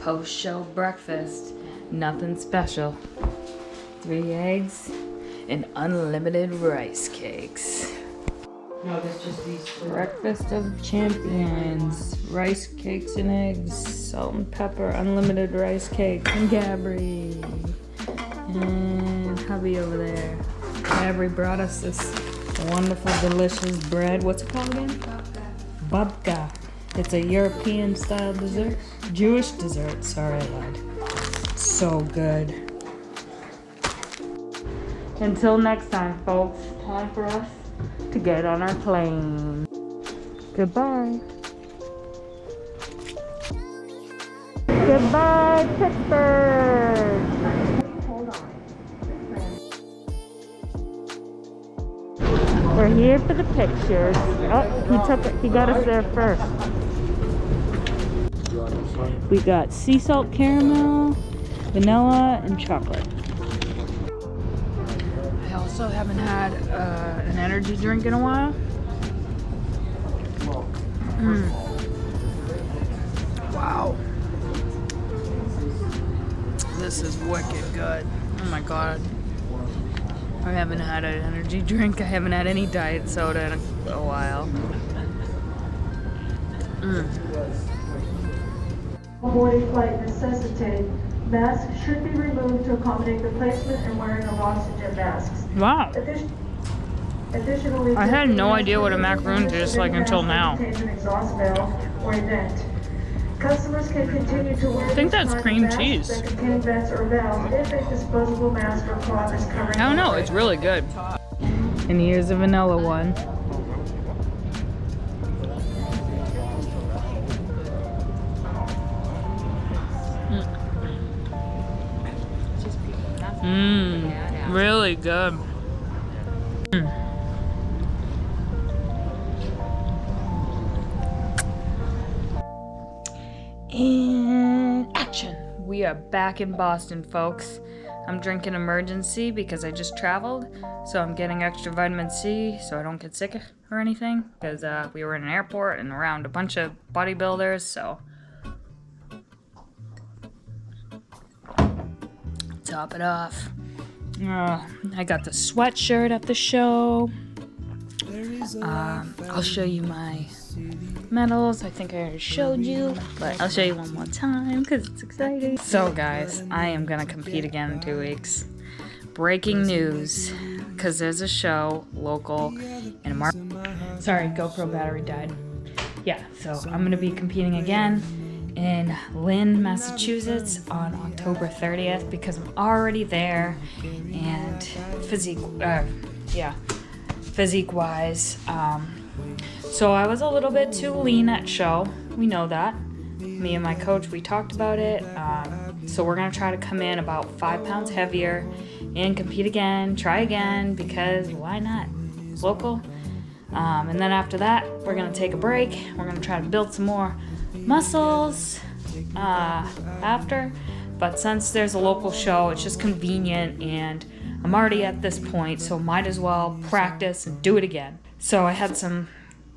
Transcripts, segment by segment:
post-show breakfast. Nothing special. 3 eggs and unlimited rice cakes. No, that's just these two. Breakfast of champions. Rice cakes and eggs. Salt and pepper. Unlimited rice cakes. And Gabri. And hubby over there. Gabri brought us this wonderful, delicious bread. What's it called again? Babka. It's a European style dessert. Jewish dessert. Sorry, I lied. So good. Until next time, folks. Time for us to get on our plane. Goodbye. Goodbye, Pittsburgh. Hold on. We're here for the pictures. Oh, he got us there first. We got sea salt caramel, vanilla, and chocolate. I also haven't had an energy drink in a while. Wow. This is wicked good. Oh my god. I haven't had an energy drink. I haven't had any diet soda in a while. Boarding flight necessitate, masks should be removed to accommodate the placement and wearing of oxygen masks. Wow. Additionally, I had no idea what a macaroon tastes like until now. Contains an exhaust valve or a vent. Customers can continue to wear I think that's these cream masks cheese. that contain vents or valves if a disposable mask or cloth is covering. I don't know, it's really good. And here's a vanilla one. Really good. And action! We are back in Boston, folks. I'm drinking Emergency because I just traveled, so I'm getting extra vitamin C so I don't get sick or anything, because we were in an airport and around a bunch of bodybuilders, so top it off. I got the sweatshirt at the show. I'll show you my medals. I think I already showed you, but I'll show you one more time because it's exciting. So guys, I am gonna compete again in 2 weeks. Breaking news, because there's a show local in Sorry, GoPro battery died. Yeah, so I'm gonna be competing again in Lynn, Massachusetts on October 30th because I'm already there, and physique-wise, so I was a little bit too lean at show. We know that. Me and my coach, we talked about it. So we're gonna try to come in about 5 pounds heavier and compete again, try again, because why not? It's local. And then after that, we're gonna take a break. We're gonna try to build some more muscles after. But since there's a local show, it's just convenient, and I'm already at this point, so might as well practice and do it again. So I had some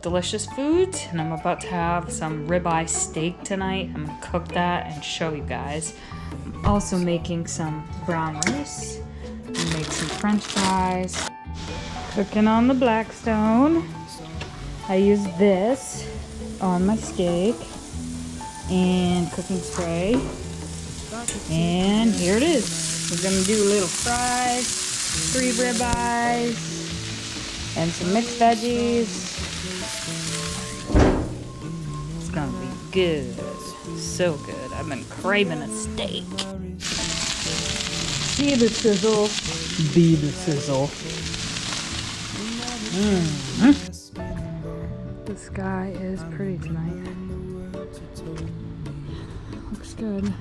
delicious foods, and I'm about to have some ribeye steak tonight. I'm gonna cook that and show you guys. I'm also making some brown rice, and make some french fries. Cooking on the Blackstone. I use this on my steak and cooking spray. And here it is. We're gonna do little fries, 3 ribeyes, and some mixed veggies. It's gonna be good. So good. I've been craving a steak. See the sizzle. Be the sizzle. The sky is pretty tonight. Looks good.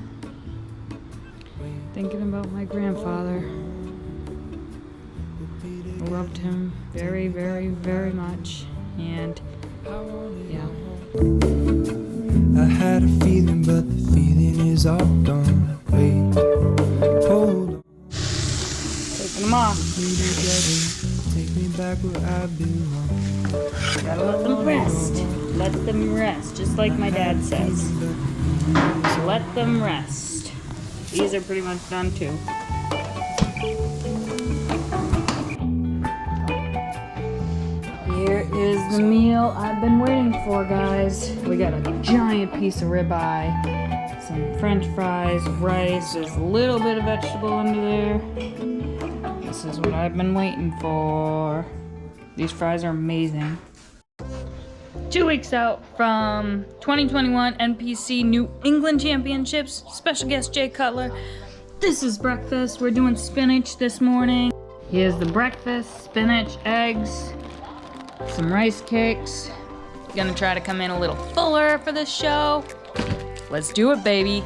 Thinking about my grandfather. I loved him very, very, very much. And yeah. I had a feeling, but the feeling is all gone. Wait, hold on. Taking them off. Take me back where I belong. Gotta let them rest. Let them rest, just like my dad says. Let them rest. These are pretty much done too. Here is the meal I've been waiting for, guys. We got a giant piece of ribeye, some french fries, rice, there's a little bit of vegetable under there. This is what I've been waiting for. These fries are amazing. 2 weeks out from 2021 NPC New England Championships. Special guest Jay Cutler. This is breakfast. We're doing spinach this morning. Here's the breakfast: spinach, eggs, some rice cakes. Gonna try to come in a little fuller for this show. Let's do it, baby.